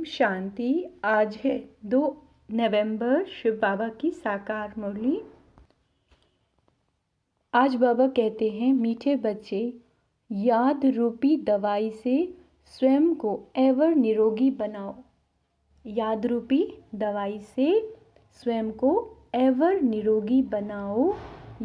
ओम शांति। आज है 2 नवंबर, शिव बाबा की साकार मुरली। आज बाबा कहते हैं, मीठे बच्चे, याद रूपी दवाई से स्वयं को एवर निरोगी बनाओ। याद रूपी दवाई से स्वयं को एवर निरोगी बनाओ।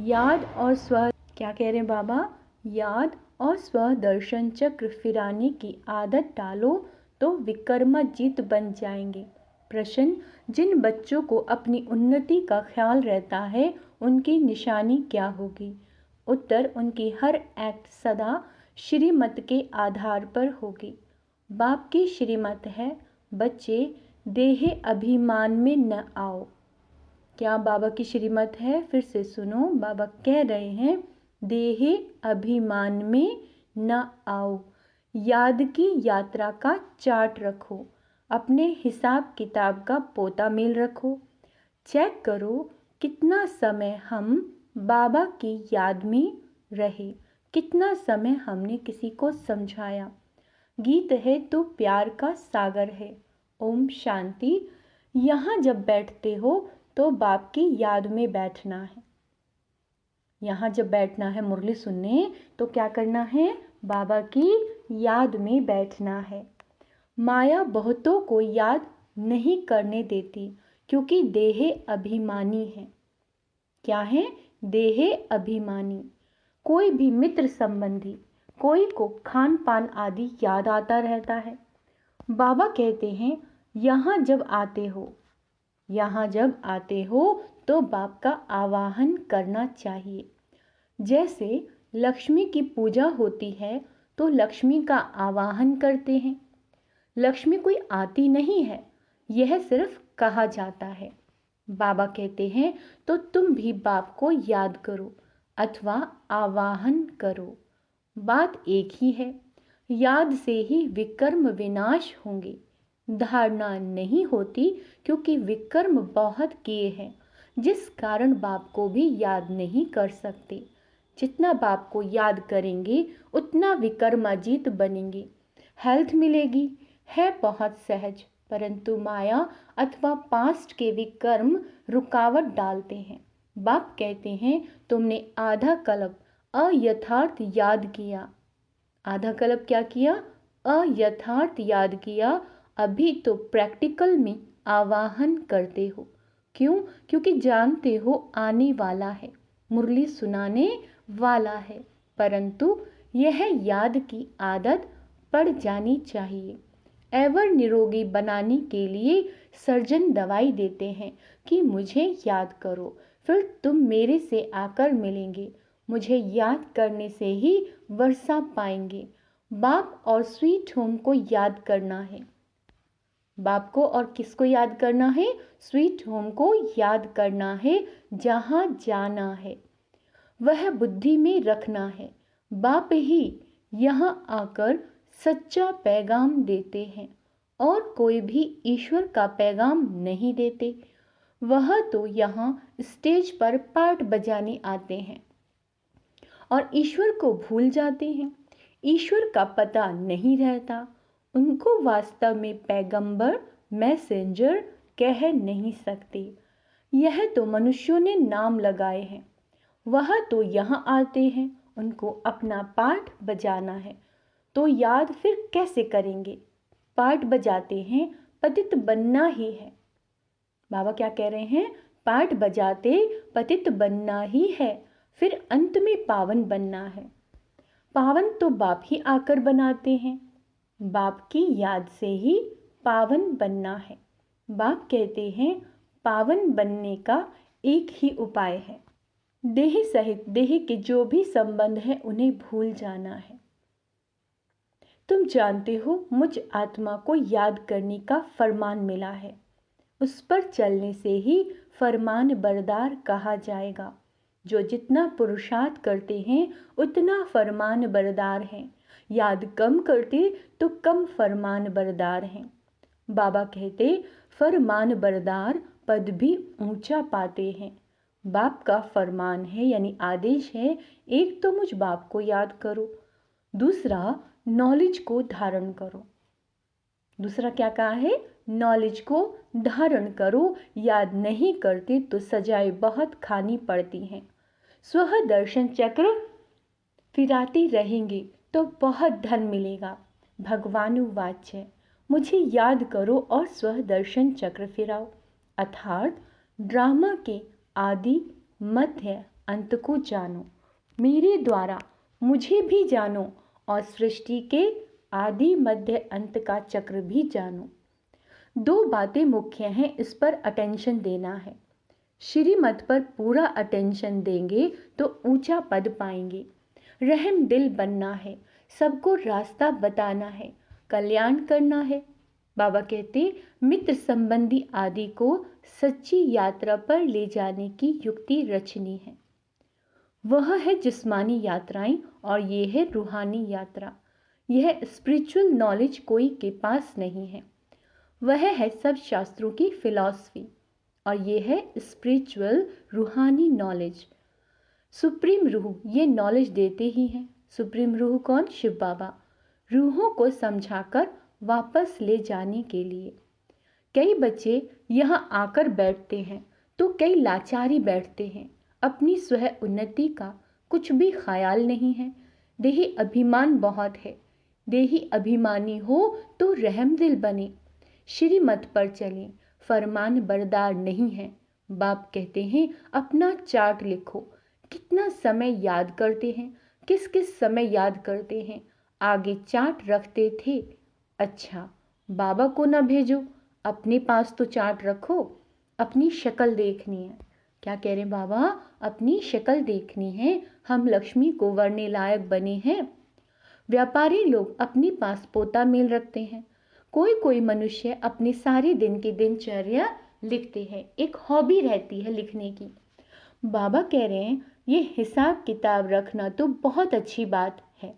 याद और स्व, क्या कह रहे हैं बाबा? याद और स्व दर्शन चक्र फिराने की आदत डालो तो विक्रमाजीत बन जाएंगे। प्रश्न, जिन बच्चों को अपनी उन्नति का ख्याल रहता है उनकी निशानी क्या होगी? उत्तर, उनकी हर एक्ट सदा श्रीमत के आधार पर होगी। बाप की श्रीमत है, बच्चे देह अभिमान में न आओ। क्या बाबा की श्रीमत है? फिर से सुनो, बाबा कह रहे हैं, देह अभिमान में न आओ। याद की यात्रा का चार्ट रखो, अपने हिसाब किताब का पोता मेल रखो। चेक करो कितना समय हम बाबा की याद में रहे, कितना समय हमने किसी को समझाया। गीत है तो प्यार का सागर है। ओम शांति। यहाँ जब बैठते हो तो बाप की याद में बैठना है। यहाँ जब बैठना है मुरली सुनने तो क्या करना है? बाबा की याद में बैठना है। माया बहुतों को याद नहीं करने देती क्योंकि देह अभिमानी है। क्या है? देह अभिमानी। कोई भी मित्र संबंधी, कोई को खान पान आदि याद आता रहता है। बाबा कहते हैं, यहाँ जब आते हो तो बाप का आवाहन करना चाहिए। जैसे लक्ष्मी की पूजा होती है तो लक्ष्मी का आवाहन करते हैं। लक्ष्मी कोई आती नहीं है, यह सिर्फ कहा जाता है। बाबा कहते हैं, तो तुम भी बाप को याद करो अथवा आवाहन करो। बात एक ही है, याद से ही विकर्म विनाश होंगे। धारणा नहीं होती क्योंकि विकर्म बहुत किए हैं, जिस कारण बाप को भी याद नहीं कर सकते। जितना बाप को याद करेंगे उतना विकर्माजीत बनेंगे। हेल्थ मिलेगी है बहुत सहज, परंतु माया अथवा पास्ट के विकर्म रुकावट डालते हैं। बाप कहते हैं, तुमने आधा कल्प अयथार्थ याद किया। आधा कल्प क्या किया? अयथार्थ याद किया। अभी तो प्रैक्टिकल में आवाहन करते हो। क्यों? क्योंकि जानते हो आने वाला है, मुरली सुनाने वाला है, परंतु यह याद की आदत पड़ जानी चाहिए। एवर निरोगी बनाने के लिए सर्जन दवाई देते हैं कि मुझे याद करो, फिर तुम मेरे से आकर मिलेंगे। मुझे याद करने से ही वर्षा पाएंगे। बाप और स्वीट होम को याद करना है। बाप को और किसको याद करना है? स्वीट होम को याद करना है, जहाँ जाना है वह बुद्धि में रखना है। बाप ही यहाँ आकर सच्चा पैगाम देते हैं और कोई भी ईश्वर का पैगाम नहीं देते। वह तो यहाँ स्टेज पर पार्ट बजाने आते हैं और ईश्वर को भूल जाते हैं। ईश्वर का पता नहीं रहता। उनको वास्तव में पैगंबर, मैसेंजर कह नहीं सकते। यह तो मनुष्यों ने नाम लगाए हैं। वह तो यहाँ आते हैं, उनको अपना पार्ट बजाना है, तो याद फिर कैसे करेंगे? पार्ट बजाते हैं, पतित बनना ही है। बाबा क्या कह रहे हैं? पार्ट बजाते पतित बनना ही है, फिर अंत में पावन बनना है। पावन तो बाप ही आकर बनाते हैं। बाप की याद से ही पावन बनना है। बाप कहते हैं, पावन बनने का एक ही उपाय है, देह सहित देह के जो भी संबंध है उन्हें भूल जाना है। तुम जानते हो, मुझ आत्मा को याद करने का फरमान मिला है। उस पर चलने से ही फरमान बरदार कहा जाएगा। जो जितना पुरुषार्थ करते हैं उतना फरमान बरदार हैं। याद कम करते तो कम फरमान बरदार हैं। बाबा कहते, फरमान बरदार पद भी ऊंचा पाते हैं। बाप का फरमान है यानी आदेश है, एक तो मुझ बाप को याद करो, दूसरा नॉलेज को धारण करो। दूसरा क्या कहा है, नॉलेज को धारण करो, याद नहीं करते तो सजाएं बहुत खानी पड़ती हैं। स्व दर्शन चक्र फिराते रहेंगे तो बहुत धन मिलेगा। भगवानुवाच्य, मुझे याद करो और स्व दर्शन चक्र फिराओ, अर्थात ड्रामा के आदि मध्य अंत को जानो, मेरे द्वारा मुझे भी जानो और सृष्टि के आदि मध्य अंत का चक्र भी जानो। दो बातें मुख्य हैं, इस पर अटेंशन देना है। श्रीमत पर पूरा अटेंशन देंगे तो ऊंचा पद पाएंगे। रहम दिल बनना है, सबको रास्ता बताना है, कल्याण करना है। बाबा कहते मित्र संबंधी आदि को सच्ची यात्रा पर ले जाने की युक्ति रचनी है। वह है जिस्मानी यात्राएं और ये है रूहानी यात्रा। यह स्पिरिचुअल नॉलेज कोई के पास नहीं है, वह है सब शास्त्रों की फिलॉसफी, और ये है स्पिरिचुअल रूहानी नॉलेज। सुप्रीम रूह ये नॉलेज देते ही हैं। सुप्रीम रूह कौन? शिव बाबा। रूहों को समझाकर वापस ले जाने के लिए। कई बच्चे यहाँ आकर बैठते हैं तो कई लाचारी बैठते हैं। अपनी स्व उन्नति का कुछ भी ख्याल नहीं है। देही अभिमान बहुत है। देही अभिमानी हो तो रहमदिल बने, श्रीमत पर चलें, फरमान बरदार नहीं है। बाप कहते हैं अपना चार्ट लिखो, कितना समय याद करते हैं, किस किस समय याद करते हैं, आगे चार्ट रखते थे। अच्छा, बाबा को ना भेजो, अपने पास तो चार्ट रखो। अपनी शक्ल देखनी है। क्या कह रहे बाबा? अपनी शक्ल देखनी है। हम लक्ष्मी को वरने लायक बने हैं। व्यापारी लोग अपने पास पोता मेल रखते हैं। कोई कोई मनुष्य अपने सारे दिन की दिनचर्या लिखते हैं, एक हॉबी रहती है लिखने की। बाबा कह रहे हैं ये हिसाब किताब रखना तो बहुत अच्छी बात है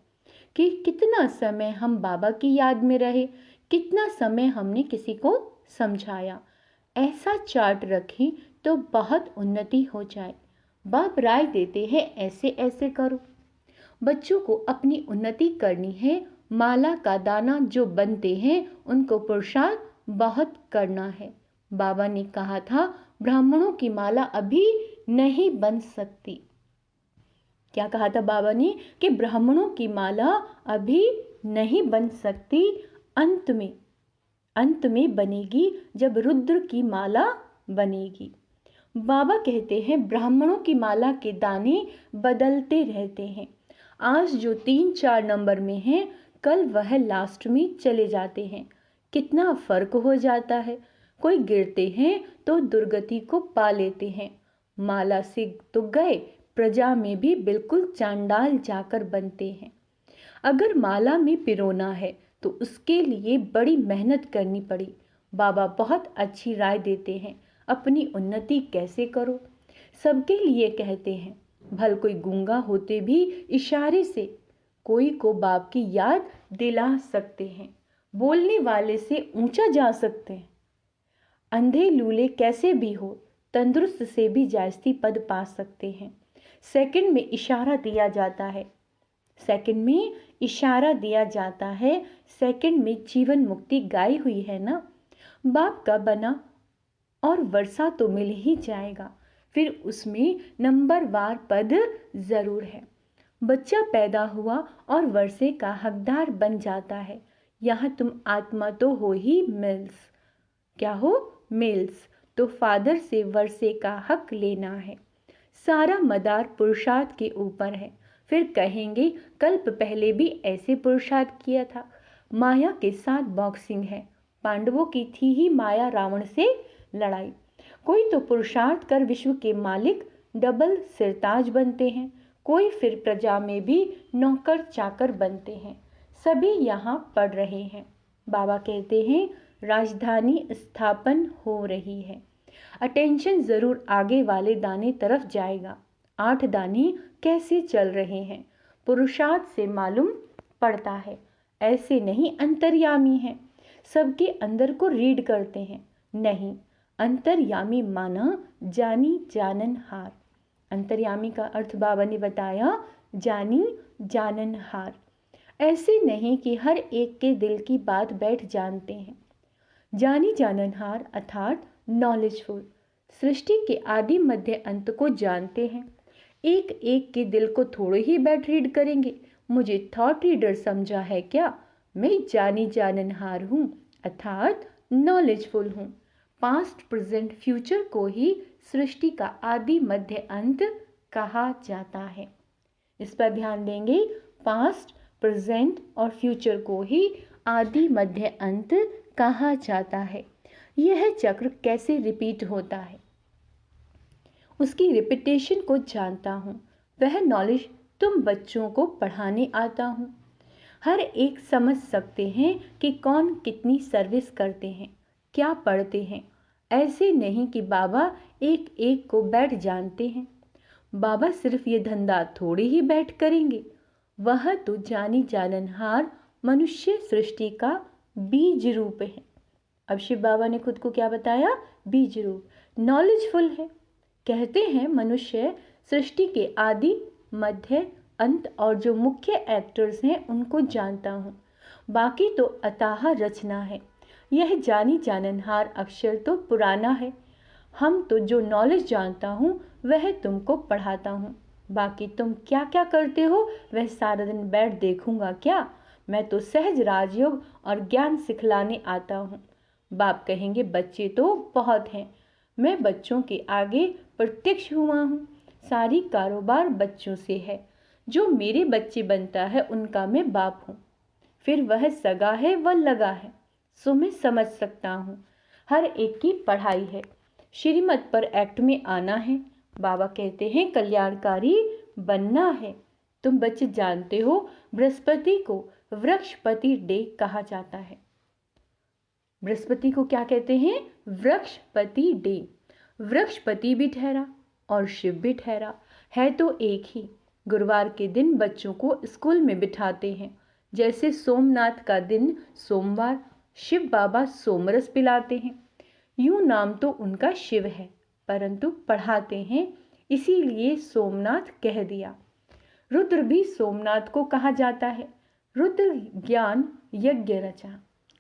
कि कितना समय हम बाबा की याद में रहे, कितना समय हमने किसी को समझाया। ऐसा चार्ट रखें तो बहुत उन्नति हो जाए। बाप राय देते हैं ऐसे ऐसे करो। बच्चों को अपनी उन्नति करनी है। माला का दाना जो बनते हैं उनको पुरुषार्थ बहुत करना है। बाबा ने कहा था ब्राह्मणों की माला अभी नहीं बन सकती। क्या कहा था बाबा ने? कि ब्राह्मणों की माला अभी नहीं बन सकती, अंत में बनेगी जब रुद्र की माला बनेगी। बाबा कहते हैं ब्राह्मणों की माला के दाने बदलते रहते हैं। आज जो 3-4 नंबर में हैं, कल वह लास्ट में चले जाते हैं। कितना फर्क हो जाता है। कोई गिरते हैं तो दुर्गति को पा लेते हैं। माला से तो गए, प्रजा में भी बिल्कुल चांडाल जाकर बनते हैं। अगर माला में पिरोना है तो उसके लिए बड़ी मेहनत करनी पड़ी। बाबा बहुत अच्छी राय देते हैं, अपनी उन्नति कैसे करो। सबके लिए कहते हैं, भल कोई गूंगा होते भी इशारे से कोई को बाप की याद दिला सकते हैं। बोलने वाले से ऊंचा जा सकते हैं। अंधे लूले कैसे भी हो, तंदुरुस्त से भी जायज़ती पद पा सकते हैं। सेकंड में इशारा दिया जाता है। सेकंड में इशारा दिया जाता है। सेकंड में जीवन मुक्ति गाई हुई है ना। बाप का बना और वर्षा तो मिल ही जाएगा, फिर उसमें नंबरवार पद जरूर है। बच्चा पैदा हुआ और वर्षे का हकदार बन जाता है। यहाँ तुम आत्मा तो हो ही मिल्स। क्या हो? मिल्स। तो फादर से वर्षे का हक लेना है। सारा मदार पुरुषार्थ के ऊपर है। फिर कहेंगे कल्प पहले भी ऐसे पुरुषार्थ किया था। माया के साथ बॉक्सिंग है। पांडवों की थी ही माया रावण से लड़ाई। कोई तो पुरुषार्थ कर विश्व के मालिक डबल सिरताज बनते हैं, कोई फिर प्रजा में भी नौकर चाकर बनते हैं। सभी यहाँ पढ़ रहे हैं। बाबा कहते हैं राजधानी स्थापन हो रही है। अटेंशन जरूर आगे वाले दाने तरफ जाएगा। 8 दाने कैसे चल रहे हैं पुरुषार्थ से मालूम पड़ता है। ऐसे नहीं अंतर्यामी हैं, सबके अंदर को रीड करते हैं। नहीं, अंतर्यामी माना जानी जानन हार। अंतर्यामी का अर्थ बाबा ने बताया जानी जानन हार। ऐसे नहीं कि हर एक के दिल की बात बैठ जानते हैं। जानी जाननहार अर्थात नॉलेजफुल सृष्टि के आदि मध्य अंत को जानते हैं। एक एक के दिल को थोड़े ही बैठ रीड करेंगे। मुझे थॉट रीडर समझा है क्या? मैं जानी जाननहार हूँ अर्थात नॉलेजफुल हूँ। पास्ट प्रेजेंट फ्यूचर को ही सृष्टि का आदि मध्य अंत कहा जाता है। इस पर ध्यान देंगे। पास्ट प्रेजेंट और फ्यूचर को ही आदि मध्य अंत कहा जाता है। यह चक्र कैसे रिपीट होता है, उसकी रिपीटेशन को जानता हूँ। वह नॉलेज तुम बच्चों को पढ़ाने आता हूँ। हर एक समझ सकते हैं कि कौन कितनी सर्विस करते हैं, क्या पढ़ते हैं। ऐसे नहीं कि बाबा एक एक को बैठ जानते हैं। बाबा सिर्फ ये धंधा थोड़ी ही बैठ करेंगे। वह तो जानी जाननहार मनुष्य सृष्टि का बीज रूप है। अब शिव बाबा ने खुद को क्या बताया? बीज रूप, नॉलेजफुल है। कहते हैं मनुष्य सृष्टि के आदि मध्य अंत और जो मुख्य एक्टर्स हैं उनको जानता हूँ। बाकी तो अताह रचना है। यह जानी जाननहार अक्षर तो पुराना है। हम तो जो नॉलेज जानता हूँ वह तुमको पढ़ाता हूँ। बाकी तुम क्या क्या करते हो वह सारा दिन बैठ देखूंगा क्या? मैं तो सहज राजयोग और ज्ञान सिखलाने आता हूँ। बाप कहेंगे बच्चे तो बहुत हैं, मैं बच्चों के आगे प्रत्यक्ष हुआ हूँ। सारी कारोबार बच्चों से है। जो मेरे बच्चे बनता है उनका मैं बाप हूँ। फिर वह सगा है वह लगा है, सो मैं समझ सकता हूँ। हर एक की पढ़ाई है, श्रीमत पर एक्ट में आना है। बाबा कहते हैं कल्याणकारी बनना है। तुम बच्चे जानते हो बृहस्पति को वृक्षपति डे कहा जाता है। बृहस्पति को क्या कहते हैं? वृक्षपति डे। वृक्षपति भी ठहरा और शिव भी ठहरा, है तो एक ही। गुरुवार के दिन बच्चों को स्कूल में बिठाते हैं। जैसे सोमनाथ का दिन सोमवार, शिव बाबा सोमरस पिलाते हैं। यूं नाम तो उनका शिव है, परंतु पढ़ाते हैं इसीलिए सोमनाथ कह दिया। रुद्र भी सोमनाथ को कहा जाता है। रुद्र ज्ञान यज्ञ रचा।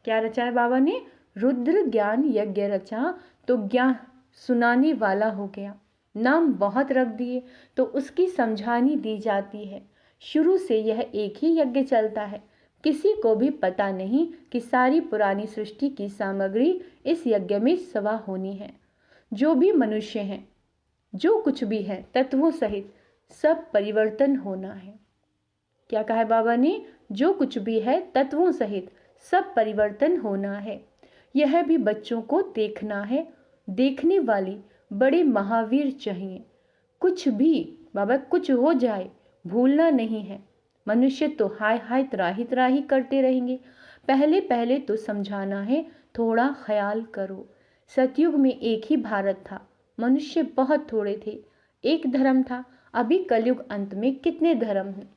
क्या रचा है बाबा ने? रुद्र ज्ञान यज्ञ रचा, तो ज्ञान सुनाने वाला हो गया। नाम बहुत रख दिए तो उसकी समझानी दी जाती है। शुरू से यह एक ही यज्ञ चलता है। किसी को भी पता नहीं कि सारी पुरानी सृष्टि की सामग्री इस यज्ञ में सवा होनी है। जो भी मनुष्य हैं, जो कुछ भी है, तत्वों सहित सब परिवर्तन होना है। क्या कहा है बाबा ने? जो कुछ भी है तत्वों सहित सब परिवर्तन होना है। यह भी बच्चों को देखना है। देखने वाली बड़े महावीर चाहिए। कुछ भी बाबा कुछ हो जाए भूलना नहीं है। मनुष्य तो हाय हाय त्राही त्राही करते रहेंगे। पहले पहले तो समझाना है, थोड़ा ख्याल करो। सतयुग में एक ही भारत था, मनुष्य बहुत थोड़े थे, एक धर्म था। अभी कलयुग अंत में कितने धर्म हैं?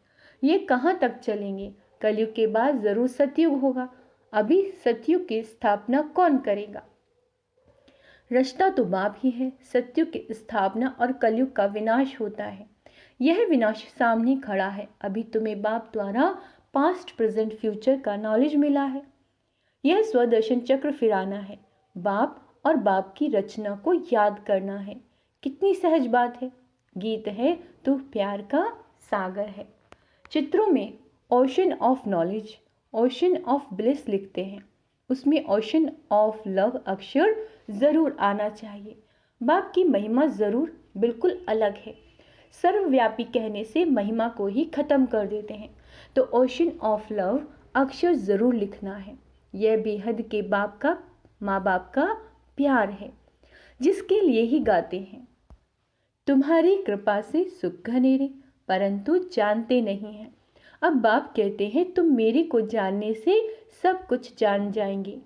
ये कहाँ तक चलेंगे? कलयुग के बाद जरूर सतयुग होगा। अभी सतयुग की स्थापना कौन करेगा? रचता तो बाप ही है। सतयुग की स्थापना और कलयुग का विनाश होता है। यह विनाश सामने खड़ा है। अभी तुम्हें बाप द्वारा पास्ट प्रेजेंट फ्यूचर का नॉलेज मिला है। यह स्वदर्शन चक्र फिराना है। बाप और बाप की रचना को याद करना है। कितनी सहज बात है। गीत है तो प्यार का सागर है। चित्रों में ocean of knowledge, ocean of bliss लिखते हैं, उसमें ओशन ऑफ लव अक्षर जरूर आना चाहिए। बाप की महिमा जरूर बिल्कुल अलग है। सर्वव्यापी कहने से महिमा को ही खत्म कर देते हैं, तो ओशन ऑफ लव अक्षर जरूर लिखना है। यह बेहद के बाप का, माँ बाप का प्यार है, जिसके लिए ही गाते हैं। तुम्हारी कृपा से सुख घनेरे, परंतु जानते नहीं हैं। अब बाप कहते हैं तुम मेरे को जानने से सब कुछ जान जाएंगे।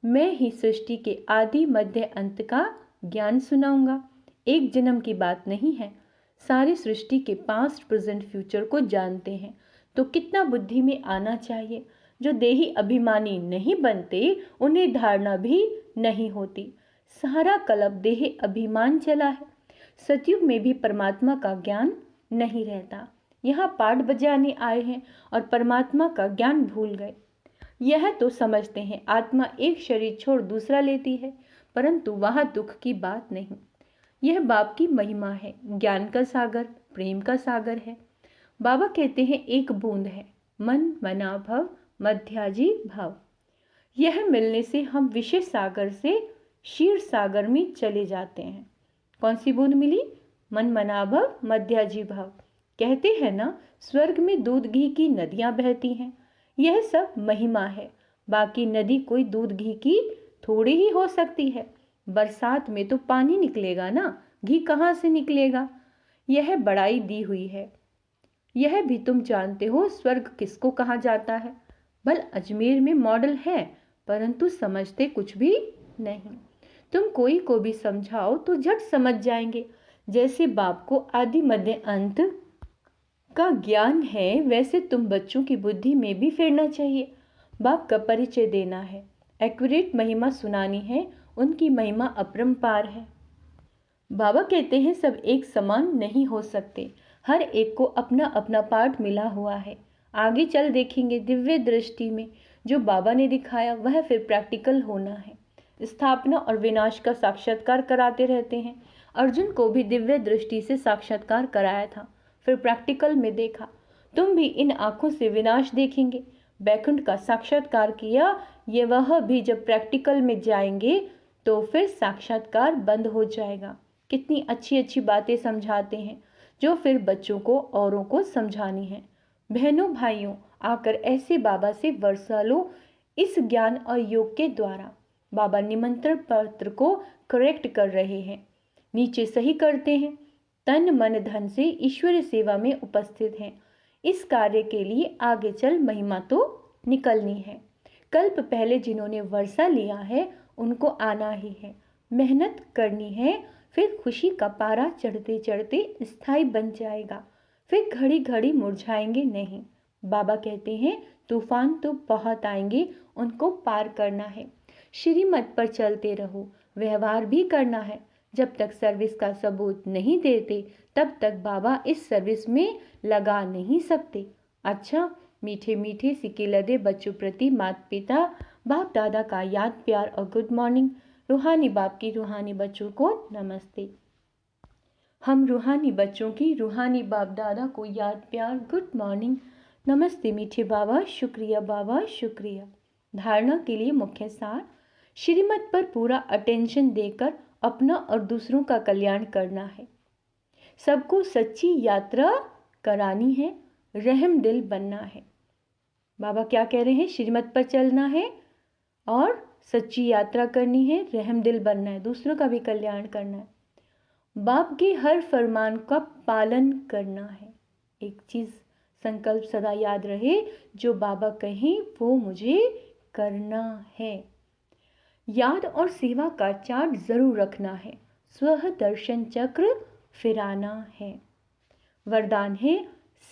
मैं ही सृष्टि के आदि मध्य अंत का ज्ञान सुनाऊंगा। एक जन्म की बात नहीं है। सारी सृष्टि के पास्ट प्रेजेंट फ्यूचर को जानते हैं, तो कितना बुद्धि में आना चाहिए। जो देही अभिमानी नहीं बनते उन्हें धारणा भी नहीं होती। सारा कलप देह अभिमान चला है। सतयुग में भी परमात्मा का ज्ञान नहीं रहता। यहाँ पाठ बजाने आए हैं और परमात्मा का ज्ञान भूल गए। यह तो समझते हैं आत्मा एक शरीर छोड़ दूसरा लेती है, परंतु वहाँ दुख की बात नहीं। यह बाप की महिमा है, ज्ञान का सागर, प्रेम का सागर है। बाबा कहते हैं एक बूंद है, मन मना भव मध्याजी भव। यह मिलने से हम विषय सागर से क्षीर सागर में चले जाते हैं। कौन सी बूंद मिली? मन मना भव मध्याजी भव। कहते हैं ना, स्वर्ग में दूध घी की नदियां बहती हैं। यह सब महिमा है। बाकी नदी कोई दूध घी की थोड़ी ही हो सकती है। बरसात में तो पानी निकलेगा ना, घी कहाँ से निकलेगा? यह बड़ाई दी हुई है। यह भी तुम जानते हो स्वर्ग किसको कहा जाता है। भल अजमेर में मॉडल है, परंतु समझते कुछ भी नहीं। तुम कोई को भी समझाओ तो झट समझ जाएंगे। जैसे बाप को आदि मध्य अंत का ज्ञान है, वैसे तुम बच्चों की बुद्धि में भी फेरना चाहिए। बाप का परिचय देना है, एक्यूरेट महिमा सुनानी है। उनकी महिमा अपरंपार है। बाबा कहते हैं सब एक समान नहीं हो सकते, हर एक को अपना अपना पार्ट मिला हुआ है। आगे चल देखेंगे दिव्य दृष्टि में जो बाबा ने दिखाया वह फिर प्रैक्टिकल होना है। स्थापना और विनाश का साक्षात्कार कराते रहते हैं। अर्जुन को भी दिव्य दृष्टि से साक्षात्कार कराया था, फिर प्रैक्टिकल में देखा। तुम भी इन आंखों से विनाश देखेंगे। बैकुंठ का साक्षात्कार किया, ये वह भी जब प्रैक्टिकल में जाएंगे तो फिर साक्षात्कार बंद हो जाएगा। कितनी अच्छी अच्छी बातें समझाते हैं जो फिर बच्चों को औरों को समझानी है। बहनों भाइयों, आकर ऐसे बाबा से वर्षा लो इस ज्ञान और योग के द्वारा। बाबा निमंत्रण पत्र को करेक्ट कर रहे हैं, नीचे सही करते हैं। तन मन धन से ईश्वरीय सेवा में उपस्थित हैं। इस कार्य के लिए आगे चल महिमा तो निकलनी है। कल्प पहले जिन्होंने वर्षा लिया है उनको आना ही है, मेहनत करनी है। फिर खुशी का पारा चढ़ते चढ़ते स्थायी बन जाएगा, फिर घड़ी घड़ी मुरझाएंगे नहीं। बाबा कहते हैं तूफान तो बहुत आएंगे, उनको पार करना है। श्रीमत पर चलते रहो, व्यवहार भी करना है। जब तक सर्विस का सबूत नहीं देते तब तक बाबा इस सर्विस में लगा नहीं सकते। अच्छा, मीठे मीठे सिक्के लदे बच्चों प्रति माता पिता बाप दादा का याद प्यार और गुड मॉर्निंग। रूहानी बाप की रूहानी बच्चों को नमस्ते। हम रूहानी बच्चों की रूहानी बाप दादा को याद प्यार गुड मॉर्निंग। नमस्ते मीठे बाबा, शुक्रिया बाबा, शुक्रिया। धारणा के लिए मुख्य सार, श्रीमत पर पूरा अटेंशन देकर अपना और दूसरों का कल्याण करना है। सबको सच्ची यात्रा करानी है, रहम दिल बनना है। बाबा क्या कह रहे हैं? श्रीमत पर चलना है और सच्ची यात्रा करनी है, रहम दिल बनना है, दूसरों का भी कल्याण करना है। बाप के हर फरमान का पालन करना है। एक चीज संकल्प सदा याद रहे, जो बाबा कहें वो मुझे करना है। याद और सेवा का चार्ट जरूर रखना है। स्व दर्शन चक्र फिराना है। वरदान है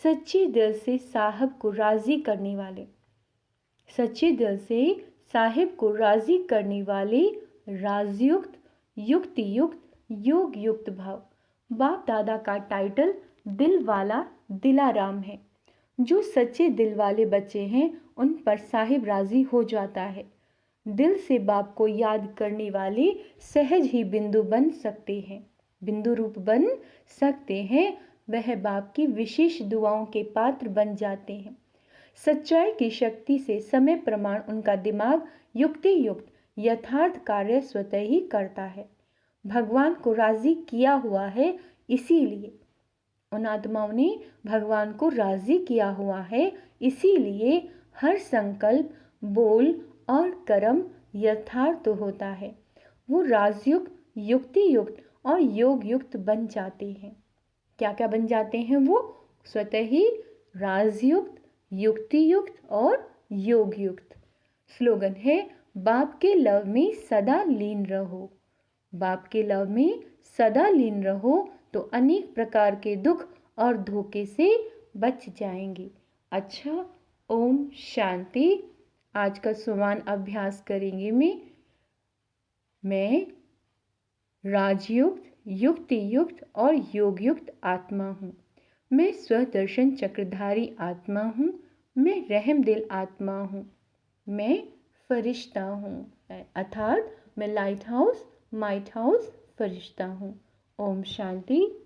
सच्चे दिल से साहब को राजी करने वाले। सच्चे दिल से साहिब को राजी करने वाले राजयुक्त, युक्ति युक्त, योग युक्त भाव। बाप दादा का टाइटल दिल वाला दिलाराम है। जो सच्चे दिल वाले बच्चे हैं उन पर साहिब राजी हो जाता है। दिल से बाप को याद करने वाले सहज ही बिंदु बन सकते हैं, बिंदु रूप बन सकते हैं। वह बाप की विशेष दुआओं के पात्र बन जाते हैं। सच्चाई की शक्ति से समय प्रमाण उनका दिमाग युक्ति युक्त यथार्थ कार्य स्वतः ही करता है। भगवान को राजी किया हुआ है, इसीलिए उन आत्माओं ने भगवान को राजी किया हुआ है, इसीलिए हर संकल्प, बोल और कर्म यथार्थ होता है। वो राजयुक्त, युक्ति युक्त और योग युक्त बन जाते हैं। क्या क्या बन जाते हैं? वो स्वतः ही राजयुक्त, युक्ति युक्त और योग युक्त। स्लोगन है बाप के लव में सदा लीन रहो। बाप के लव में सदा लीन रहो तो अनेक प्रकार के दुख और धोखे से बच जाएंगे। अच्छा, ओम शांति। आज का सुमान अभ्यास करेंगे। मैं राजयुक्त, युक्ति युक्त और योग युक्त आत्मा हूँ। मैं स्वदर्शन चक्रधारी आत्मा हूँ, मैं रहम दिल आत्मा हूँ, मैं फरिश्ता हूँ। अर्थात मैं लाइट हाउस, माइट हाउस, फरिश्ता हूँ। ओम शांति।